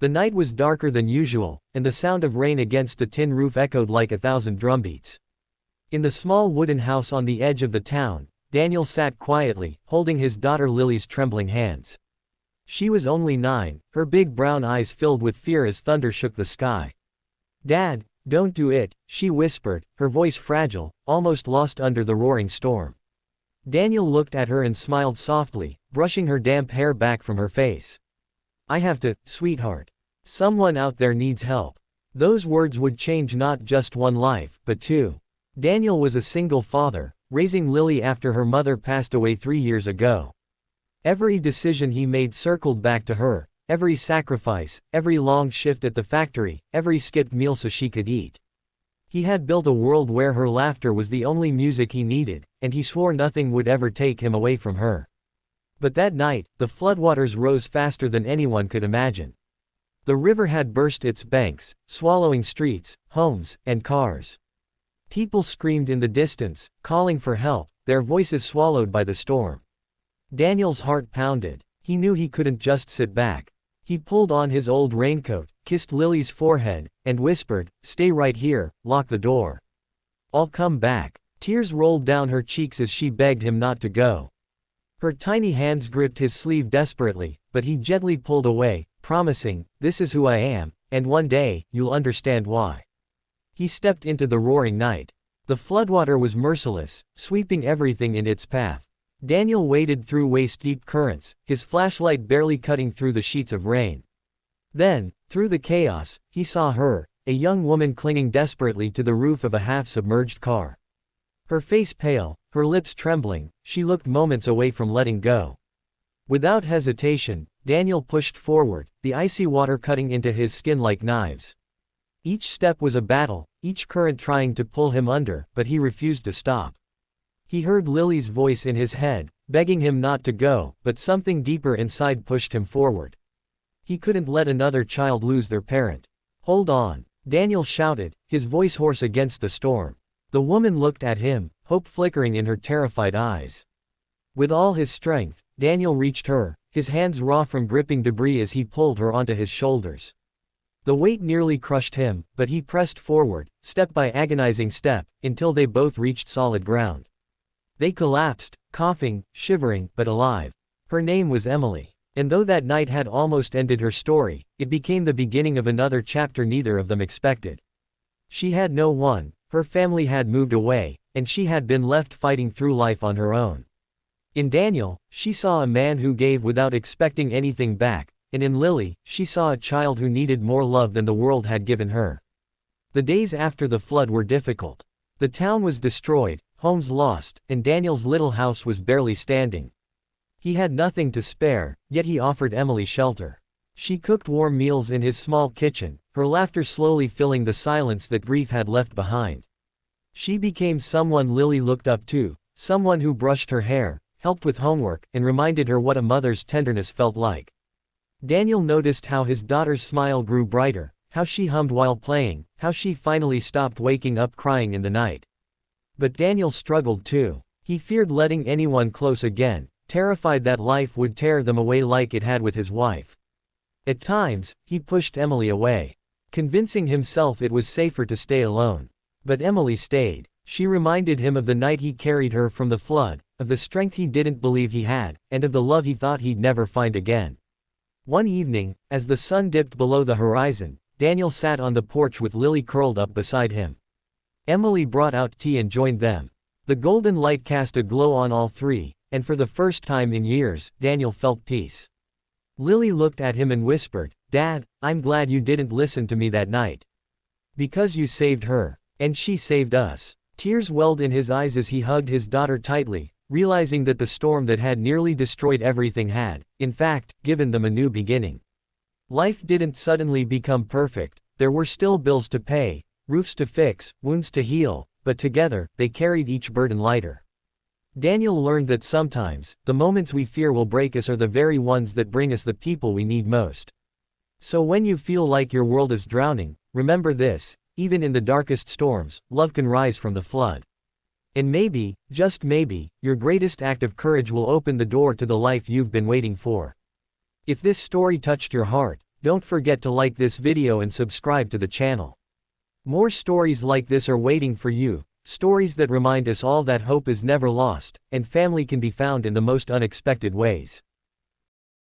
The night was darker than usual, and the sound of rain against the tin roof echoed like 1,000 drumbeats. In the small wooden house on the edge of the town, Daniel sat quietly, holding his daughter Lily's trembling hands. She was only 9, her big brown eyes filled with fear as thunder shook the sky. "Dad, don't do it," she whispered, her voice fragile, almost lost under the roaring storm. Daniel looked at her and smiled softly, brushing her damp hair back from her face. "I have to, sweetheart. Someone out there needs help." Those words would change not just one life, but two. Daniel was a single father, raising Lily after her mother passed away 3 years ago. Every decision he made circled back to her, every sacrifice, every long shift at the factory, every skipped meal so she could eat. He had built a world where her laughter was the only music he needed, and he swore nothing would ever take him away from her. But that night, the floodwaters rose faster than anyone could imagine. The river had burst its banks, swallowing streets, homes, and cars. People screamed in the distance, calling for help, their voices swallowed by the storm. Daniel's heart pounded. He knew he couldn't just sit back. He pulled on his old raincoat, kissed Lily's forehead, and whispered, "Stay right here, lock the door. I'll come back." Tears rolled down her cheeks as she begged him not to go. Her tiny hands gripped his sleeve desperately, but he gently pulled away, promising, "This is who I am, and one day, you'll understand why." He stepped into the roaring night. The floodwater was merciless, sweeping everything in its path. Daniel waded through waist-deep currents, his flashlight barely cutting through the sheets of rain. Then, through the chaos, he saw her, a young woman clinging desperately to the roof of a half-submerged car. Her face pale, her lips trembling, she looked moments away from letting go. Without hesitation, Daniel pushed forward, the icy water cutting into his skin like knives. Each step was a battle, each current trying to pull him under, but he refused to stop. He heard Lily's voice in his head, begging him not to go, but something deeper inside pushed him forward. He couldn't let another child lose their parent. "Hold on," Daniel shouted, his voice hoarse against the storm. The woman looked at him, hope flickering in her terrified eyes. With all his strength, Daniel reached her, his hands raw from gripping debris as he pulled her onto his shoulders. The weight nearly crushed him, but he pressed forward, step by agonizing step, until they both reached solid ground. They collapsed, coughing, shivering, but alive. Her name was Emily. And though that night had almost ended her story, it became the beginning of another chapter neither of them expected. She had no one, her family had moved away, and she had been left fighting through life on her own. In Daniel, she saw a man who gave without expecting anything back, and in Lily, she saw a child who needed more love than the world had given her. The days after the flood were difficult. The town was destroyed, homes lost, and Daniel's little house was barely standing. He had nothing to spare, yet he offered Emily shelter. She cooked warm meals in his small kitchen, her laughter slowly filling the silence that grief had left behind. She became someone Lily looked up to, someone who brushed her hair, helped with homework, and reminded her what a mother's tenderness felt like. Daniel noticed how his daughter's smile grew brighter, how she hummed while playing, how she finally stopped waking up crying in the night. But Daniel struggled too. He feared letting anyone close again, terrified that life would tear them away like it had with his wife. At times, he pushed Emily away, convincing himself it was safer to stay alone. But Emily stayed. She reminded him of the night he carried her from the flood, of the strength he didn't believe he had, and of the love he thought he'd never find again. One evening, as the sun dipped below the horizon, Daniel sat on the porch with Lily curled up beside him. Emily brought out tea and joined them. The golden light cast a glow on all three, and for the first time in years, Daniel felt peace. Lily looked at him and whispered, "Dad, I'm glad you didn't listen to me that night. Because you saved her. And she saved us." Tears welled in his eyes as he hugged his daughter tightly, realizing that the storm that had nearly destroyed everything had, in fact, given them a new beginning. Life didn't suddenly become perfect, there were still bills to pay, roofs to fix, wounds to heal, but together, they carried each burden lighter. Daniel learned that sometimes, the moments we fear will break us are the very ones that bring us the people we need most. So when you feel like your world is drowning, remember this: even in the darkest storms, love can rise from the flood. And maybe, just maybe, your greatest act of courage will open the door to the life you've been waiting for. If this story touched your heart, Don't forget to like this video and subscribe to the channel. More stories like this are waiting for you, stories that remind us all that hope is never lost, and family can be found in the most unexpected ways.